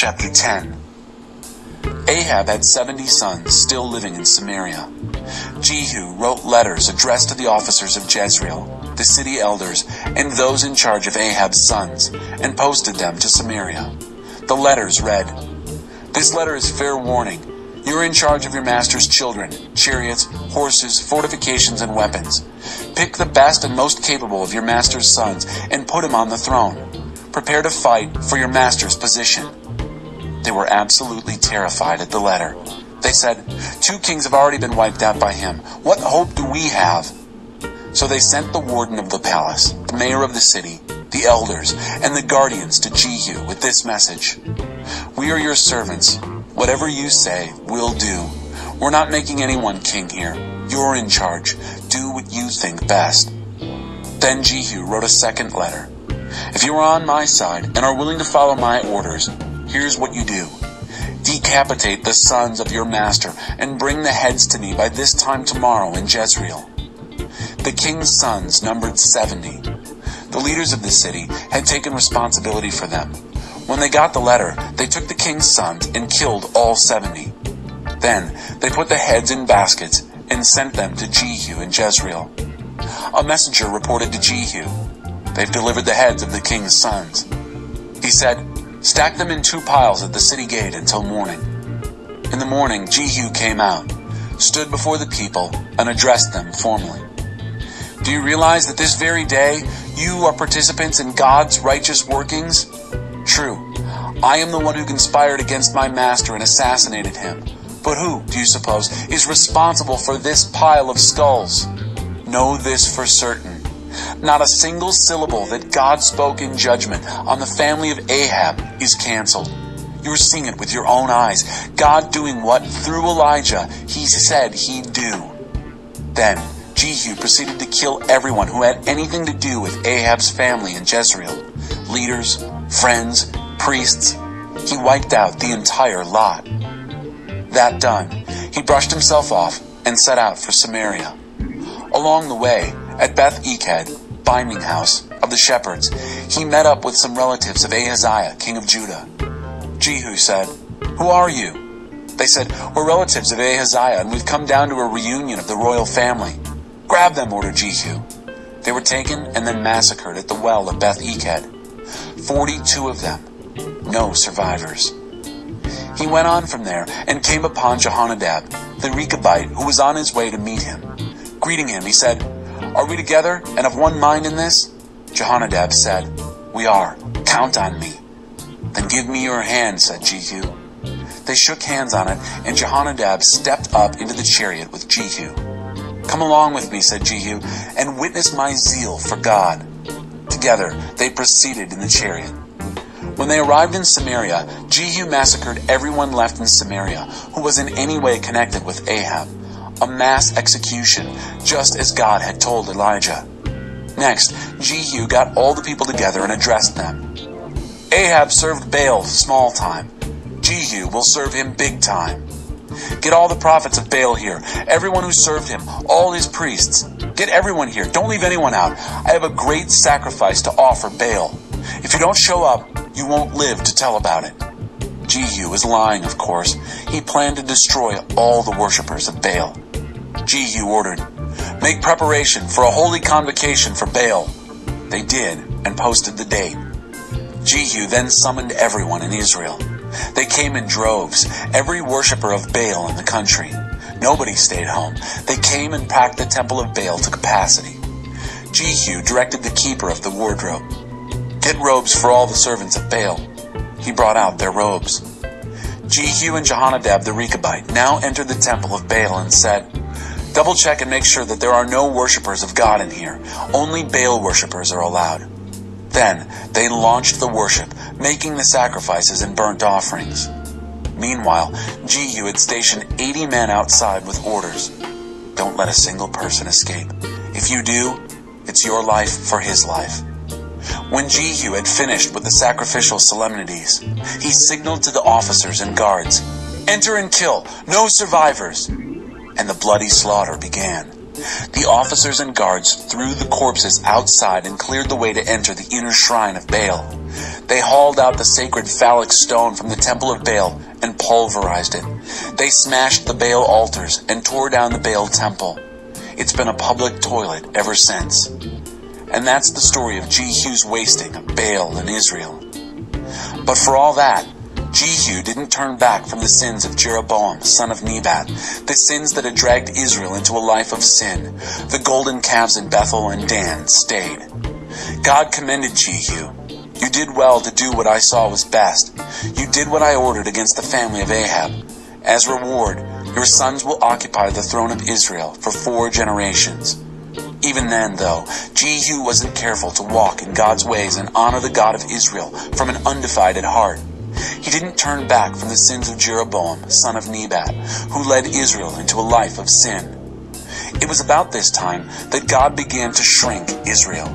Chapter 10. Ahab had 70 sons still living in Samaria. Jehu wrote letters addressed to the officers of Jezreel, the city elders, and those in charge of Ahab's sons, and posted them to Samaria. The letters read, "This letter is fair warning. You are in charge of your master's children, chariots, horses, fortifications, and weapons. Pick the best and most capable of your master's sons and put him on the throne. Prepare to fight for your master's position." They were absolutely terrified at the letter. They said, "Two kings have already been wiped out by him. What hope do we have?" So they sent the warden of the palace, the mayor of the city, the elders, and the guardians to Jehu with this message: "We are your servants. Whatever you say, we'll do. We're not making anyone king here. You're in charge. Do what you think best." Then Jehu wrote a second letter. "If you are on my side and are willing to follow my orders, here's what you do. Decapitate the sons of your master and bring the heads to me by this time tomorrow in Jezreel." The king's sons numbered 70. The leaders of the city had taken responsibility for them. When they got the letter, they took the king's sons and killed all 70. Then they put the heads in baskets and sent them to Jehu in Jezreel. A messenger reported to Jehu, "They've delivered the heads of the king's sons." He said, "Stack them in 2 piles at the city gate until morning." In the morning, Jehu came out, stood before the people, and addressed them formally. "Do you realize that this very day you are participants in God's righteous workings? True, I am the one who conspired against my master and assassinated him. But who, do you suppose, is responsible for this pile of skulls? Know this for certain. Not a single syllable that God spoke in judgment on the family of Ahab is canceled. You're seeing it with your own eyes. God doing what, through Elijah, he said he'd do." Then Jehu proceeded to kill everyone who had anything to do with Ahab's family in Jezreel. Leaders, friends, priests. He wiped out the entire lot. That done, he brushed himself off and set out for Samaria. Along the way, at Beth-Eked, binding house of the shepherds, he met up with some relatives of Ahaziah, king of Judah. Jehu said, "Who are you?" They said, "We're relatives of Ahaziah, and we've come down to a reunion of the royal family." "Grab them," ordered Jehu. They were taken and then massacred at the well of Beth-Eked. 42 of them. No survivors. He went on from there and came upon Jehonadab, the Rechabite, who was on his way to meet him. Greeting him, he said, "Are we together and of one mind in this?" Jehonadab said, "We are. Count on me." "Then give me your hand," said Jehu. They shook hands on it, and Jehonadab stepped up into the chariot with Jehu. "Come along with me," said Jehu, "and witness my zeal for God." Together they proceeded in the chariot. When they arrived in Samaria, Jehu massacred everyone left in Samaria who was in any way connected with Ahab. A mass execution, just as God had told Elijah. Next, Jehu got all the people together and addressed them. "Ahab served Baal small time. Jehu will serve him big time. Get all the prophets of Baal here, everyone who served him, all his priests. Get everyone here, don't leave anyone out. I have a great sacrifice to offer Baal. If you don't show up, you won't live to tell about it." Jehu was lying, of course. He planned to destroy all the worshippers of Baal. Jehu ordered, "Make preparation for a holy convocation for Baal." They did, and posted the date. Jehu then summoned everyone in Israel. They came in droves, every worshipper of Baal in the country. Nobody stayed home. They came and packed the temple of Baal to capacity. Jehu directed the keeper of the wardrobe, "Get robes for all the servants of Baal." He brought out their robes. Jehu and Jehonadab the Rechabite now entered the temple of Baal and said, "Double check and make sure that there are no worshippers of God in here. Only Baal worshippers are allowed." Then they launched the worship, making the sacrifices and burnt offerings. Meanwhile, Jehu had stationed 80 men outside with orders. "Don't let a single person escape. If you do, it's your life for his life." When Jehu had finished with the sacrificial solemnities, he signaled to the officers and guards, "Enter and kill, no survivors." And the bloody slaughter began. The officers and guards threw the corpses outside and cleared the way to enter the inner shrine of Baal. They hauled out the sacred phallic stone from the temple of Baal and pulverized it. They smashed the Baal altars and tore down the Baal temple. It's been a public toilet ever since. And that's the story of Jehu's wasting of Baal in Israel. But for all that, Jehu didn't turn back from the sins of Jeroboam, son of Nebat, the sins that had dragged Israel into a life of sin. The golden calves in Bethel and Dan stayed. God commended Jehu. You did well to do what I saw was best. You did what I ordered against the family of Ahab. As reward, your sons will occupy the throne of Israel for 4 generations. Even then, though, Jehu wasn't careful to walk in God's ways and honor the God of Israel from an undivided heart. He didn't turn back from the sins of Jeroboam, son of Nebat, who led Israel into a life of sin. It was about this time that God began to shrink Israel.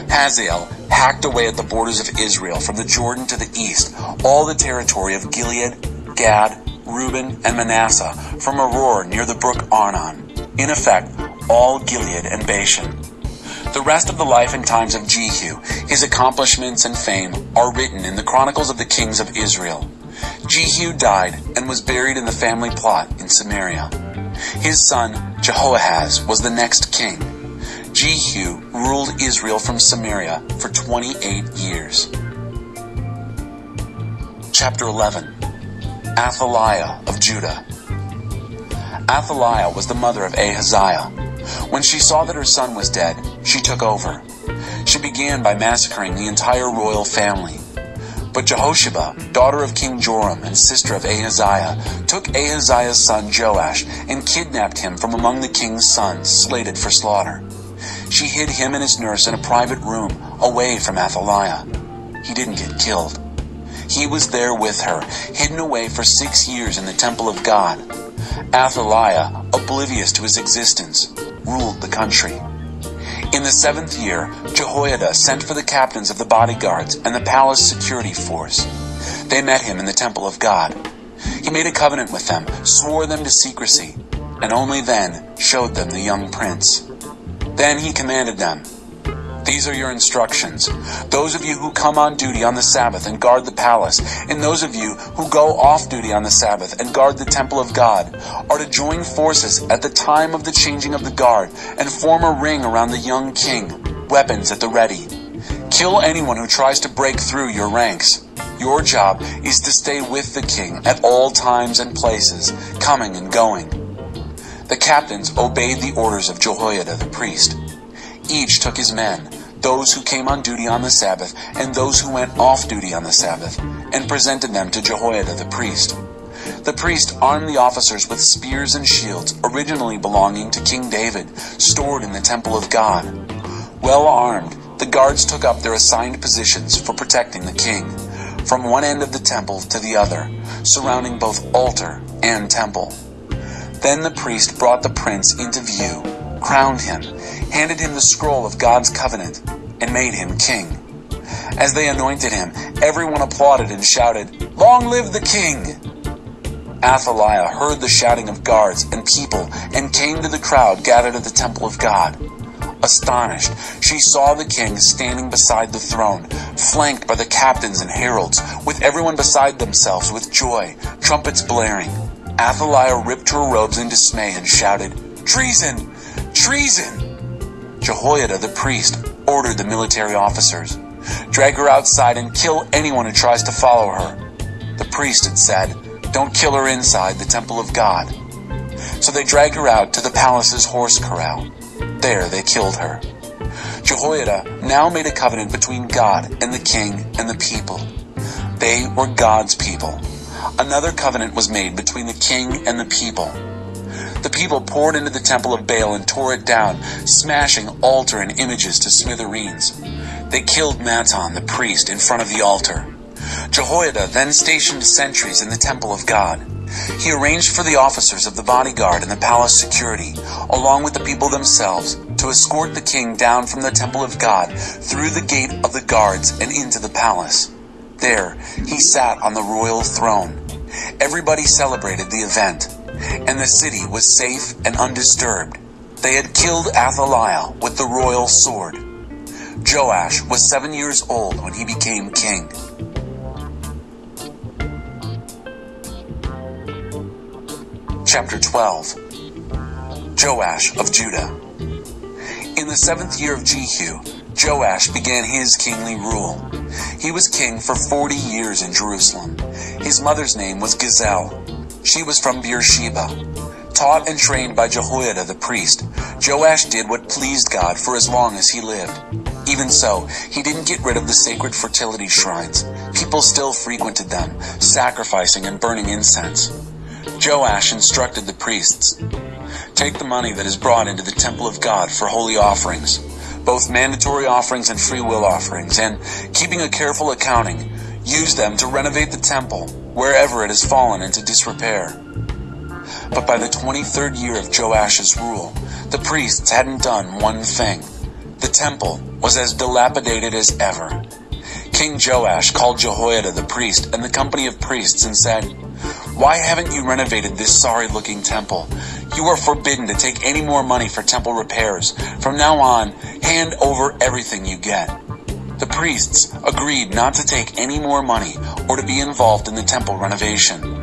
Hazael hacked away at the borders of Israel from the Jordan to the east, all the territory of Gilead, Gad, Reuben, and Manasseh, from Aroer near the brook Arnon. In effect, all Gilead and Bashan. The rest of the life and times of Jehu, his accomplishments and fame, are written in the Chronicles of the Kings of Israel. Jehu died and was buried in the family plot in Samaria. His son, Jehoahaz, was the next king. Jehu ruled Israel from Samaria for 28 years. Chapter 11. Athaliah of Judah. Athaliah was the mother of Ahaziah. When she saw that her son was dead, she took over. She began by massacring the entire royal family. But Jehosheba, daughter of King Joram and sister of Ahaziah, took Ahaziah's son Joash and kidnapped him from among the king's sons slated for slaughter. She hid him and his nurse in a private room away from Athaliah. He didn't get killed. He was there with her, hidden away for 6 years in the temple of God. Athaliah, oblivious to his existence, ruled the country. In the 7th year, Jehoiada sent for the captains of the bodyguards and the palace security force. They met him in the temple of God. He made a covenant with them, swore them to secrecy, and only then showed them the young prince. Then he commanded them, "These are your instructions. Those of you who come on duty on the Sabbath and guard the palace, and those of you who go off duty on the Sabbath and guard the temple of God, are to join forces at the time of the changing of the guard and form a ring around the young king, weapons at the ready. Kill anyone who tries to break through your ranks. Your job is to stay with the king at all times and places, coming and going." The captains obeyed the orders of Jehoiada the priest. Each took his men, those who came on duty on the Sabbath and those who went off duty on the Sabbath, and presented them to Jehoiada the priest. The priest armed the officers with spears and shields originally belonging to King David, stored in the temple of God. Well armed, the guards took up their assigned positions for protecting the king, from one end of the temple to the other, surrounding both altar and temple. Then the priest brought the prince into view, crowned him, handed him the scroll of God's covenant, and made him king. As they anointed him, everyone applauded and shouted, "Long live the king!" Athaliah heard the shouting of guards and people and came to the crowd gathered at the temple of God. Astonished, she saw the king standing beside the throne, flanked by the captains and heralds, with everyone beside themselves with joy, trumpets blaring. Athaliah ripped her robes in dismay and shouted, "Treason! Treason!" Jehoiada the priest ordered the military officers, "Drag her outside and kill anyone who tries to follow her." The priest had said, "Don't kill her inside the temple of God." So they dragged her out to the palace's horse corral. There they killed her. Jehoiada now made a covenant between God and the king and the people. They were God's people. Another covenant was made between the king and the people. The people poured into the temple of Baal and tore it down, smashing altar and images to smithereens. They killed Mattan the priest in front of the altar. Jehoiada then stationed sentries in the temple of God. He arranged for the officers of the bodyguard and the palace security, along with the people themselves, to escort the king down from the temple of God through the gate of the guards and into the palace. There, he sat on the royal throne. Everybody celebrated the event, and the city was safe and undisturbed. They had killed Athaliah with the royal sword. Joash was 7 years old when he became king. Chapter 12. Joash of Judah. In the 7th year of Jehu, Joash began his kingly rule. He was king for 40 years in Jerusalem. His mother's name was Gazelle. She was from Beersheba. Taught and trained by Jehoiada the priest, Joash did what pleased God for as long as he lived. Even so, he didn't get rid of the sacred fertility shrines. People still frequented them, sacrificing and burning incense. Joash instructed the priests, "Take the money that is brought into the temple of God for holy offerings, both mandatory offerings and free will offerings, and, keeping a careful accounting, use them to renovate the temple wherever it has fallen into disrepair." But by the 23rd year of Joash's rule, the priests hadn't done one thing. The temple was as dilapidated as ever. King Joash called Jehoiada the priest and the company of priests and said, "Why haven't you renovated this sorry-looking temple? You are forbidden to take any more money for temple repairs. From now on, hand over everything you get." The priests agreed not to take any more money or to be involved in the temple renovation.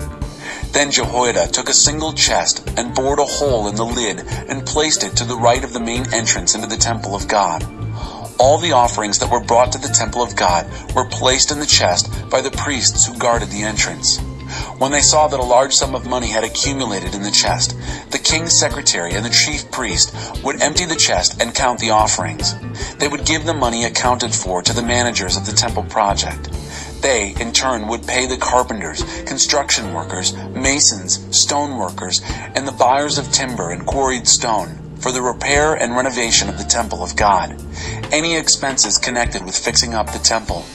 Then Jehoiada took a single chest and bored a hole in the lid and placed it to the right of the main entrance into the temple of God. All the offerings that were brought to the temple of God were placed in the chest by the priests who guarded the entrance. When they saw that a large sum of money had accumulated in the chest, the king's secretary and the chief priest would empty the chest and count the offerings. They would give the money accounted for to the managers of the temple project. They, in turn, would pay the carpenters, construction workers, masons, stone workers, and the buyers of timber and quarried stone for the repair and renovation of the temple of God, any expenses connected with fixing up the temple.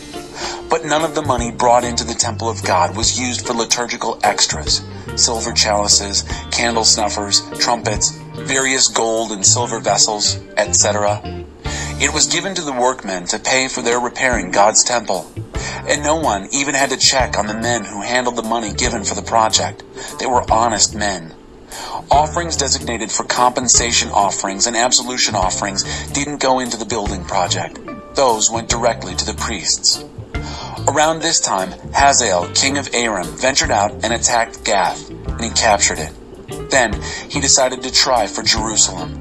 But none of the money brought into the temple of God was used for liturgical extras, silver chalices, candle snuffers, trumpets, various gold and silver vessels, etc. It was given to the workmen to pay for their repairing God's temple. And no one even had to check on the men who handled the money given for the project. They were honest men. Offerings designated for compensation offerings and absolution offerings didn't go into the building project. Those went directly to the priests. Around this time, Hazael, king of Aram, ventured out and attacked Gath, and he captured it. Then he decided to try for Jerusalem.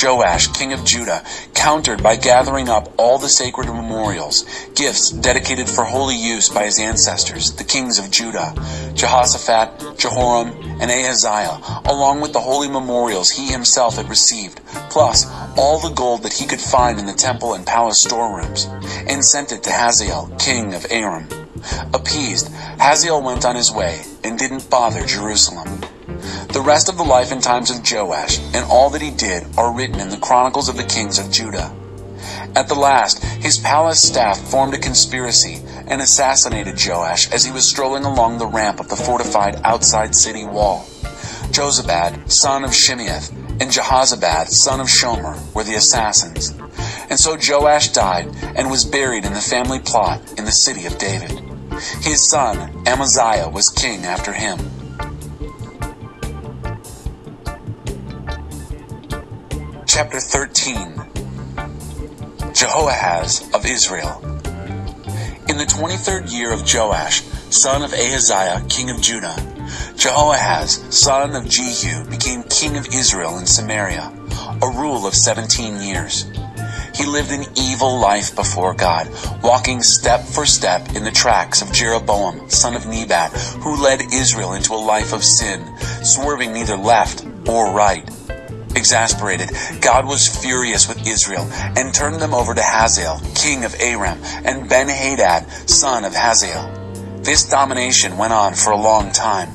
Joash, king of Judah, countered by gathering up all the sacred memorials, gifts dedicated for holy use by his ancestors, the kings of Judah, Jehoshaphat, Jehoram, and Ahaziah, along with the holy memorials he himself had received, plus all the gold that he could find in the temple and palace storerooms, and sent it to Hazael, king of Aram. Appeased, Hazael went on his way and didn't bother Jerusalem. The rest of the life and times of Joash and all that he did are written in the Chronicles of the Kings of Judah. At the last, his palace staff formed a conspiracy and assassinated Joash as he was strolling along the ramp of the fortified outside city wall. Jozabad, son of Shimeath, and Jehozabad, son of Shomer, were the assassins. And so Joash died and was buried in the family plot in the city of David. His son, Amaziah, was king after him. Chapter 13. Jehoahaz of Israel. In the 23rd year of Joash, son of Ahaziah, king of Judah, Jehoahaz, son of Jehu, became king of Israel in Samaria, a rule of 17 years. He lived an evil life before God, walking step for step in the tracks of Jeroboam, son of Nebat, who led Israel into a life of sin, swerving neither left or right. Exasperated, God was furious with Israel and turned them over to Hazael, king of Aram, and Ben-Hadad, son of Hazael. This domination went on for a long time.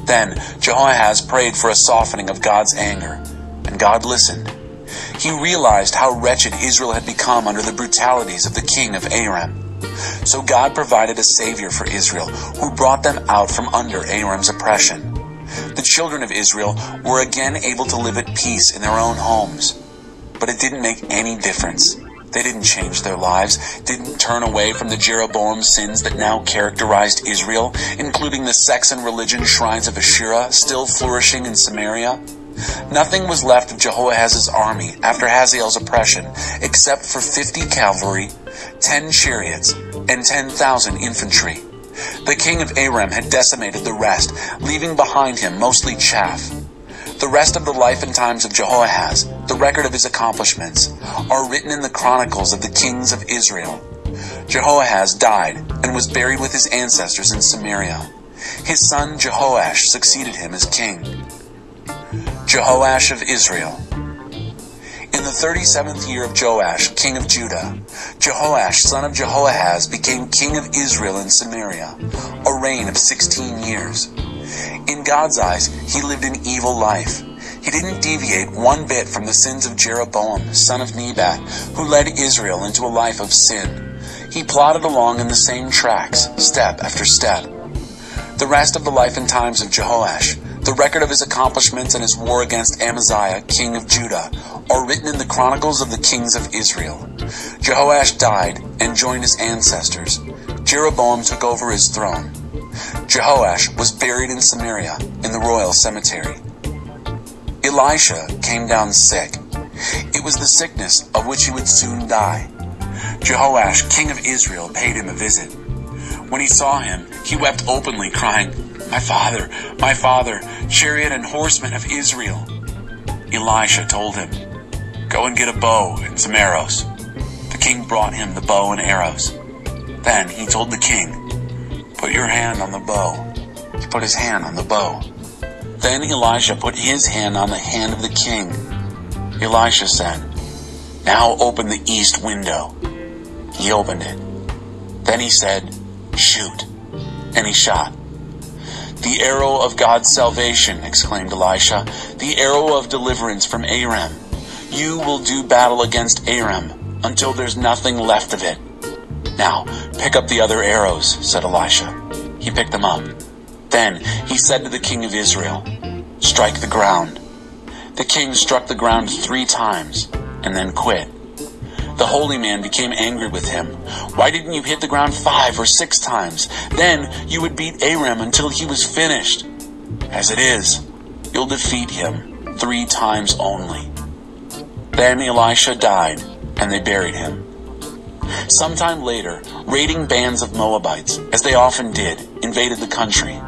Then Jehoahaz prayed for a softening of God's anger, and God listened. He realized how wretched Israel had become under the brutalities of the king of Aram. So God provided a savior for Israel, who brought them out from under Aram's oppression. The children of Israel were again able to live at peace in their own homes. But it didn't make any difference. They didn't change their lives, didn't turn away from the Jeroboam sins that now characterized Israel, including the sex and religion shrines of Asherah still flourishing in Samaria. Nothing was left of Jehoahaz's army after Hazael's oppression except for 50 cavalry, 10 chariots, and 10,000 infantry. The king of Aram had decimated the rest, leaving behind him mostly chaff. The rest of the life and times of Jehoahaz, the record of his accomplishments, are written in the chronicles of the kings of Israel. Jehoahaz died and was buried with his ancestors in Samaria. His son Jehoash succeeded him as king. Jehoash of Israel. In the 37th year of Joash, king of Judah, Jehoash, son of Jehoahaz, became king of Israel in Samaria, a reign of 16 years. In God's eyes, he lived an evil life. He didn't deviate one bit from the sins of Jeroboam, son of Nebat, who led Israel into a life of sin. He plodded along in the same tracks, step after step. The rest of the life and times of Jehoash, the record of his accomplishments and his war against Amaziah, king of Judah, are written in the chronicles of the kings of Israel. Jehoash died and joined his ancestors. Jeroboam took over his throne. Jehoash was buried in Samaria in the royal cemetery. Elisha came down sick. It was the sickness of which he would soon die. Jehoash, king of Israel, paid him a visit. When he saw him, he wept openly, crying, my father, chariot and horsemen of Israel." Elisha told him, "Go and get a bow and some arrows." The king brought him the bow and arrows. Then he told the king, "Put your hand on the bow." He put his hand on the bow. Then Elisha put his hand on the hand of the king. Elisha said, "Now open the east window." He opened it. Then he said, "Shoot." And he shot. "The arrow of God's salvation," exclaimed Elisha, "the arrow of deliverance from Aram. You will do battle against Aram until there's nothing left of it." "Now, pick up the other arrows," said Elisha. He picked them up. Then he said to the king of Israel, "Strike the ground." The king struck the ground 3 times and then quit. The holy man became angry with him. "Why didn't you hit the ground 5 or 6 times? Then you would beat Aram until he was finished. As it is, you'll defeat him 3 times only." Then Elisha died, and they buried him. Sometime later, raiding bands of Moabites, as they often did, invaded the country.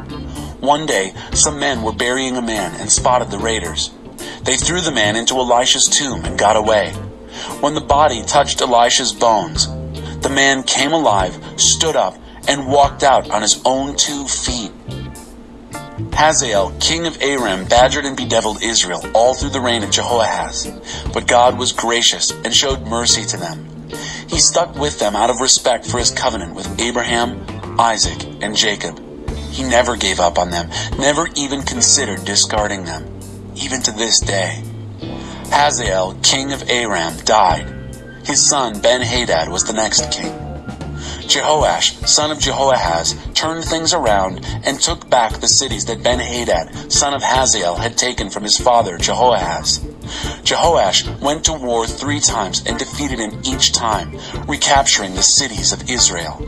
One day, some men were burying a man and spotted the raiders. They threw the man into Elisha's tomb and got away. When the body touched Elisha's bones, the man came alive, stood up, and walked out on his own 2 feet. Hazael, king of Aram, badgered and bedeviled Israel all through the reign of Jehoahaz. But God was gracious and showed mercy to them. He stuck with them out of respect for his covenant with Abraham, Isaac, and Jacob. He never gave up on them, never even considered discarding them, even to this day. Hazael, king of Aram, died. His son Ben-Hadad was the next king. Jehoash, son of Jehoahaz, turned things around and took back the cities that Ben-Hadad, son of Hazael, had taken from his father Jehoahaz. Jehoash went to war 3 times and defeated him each time, recapturing the cities of Israel.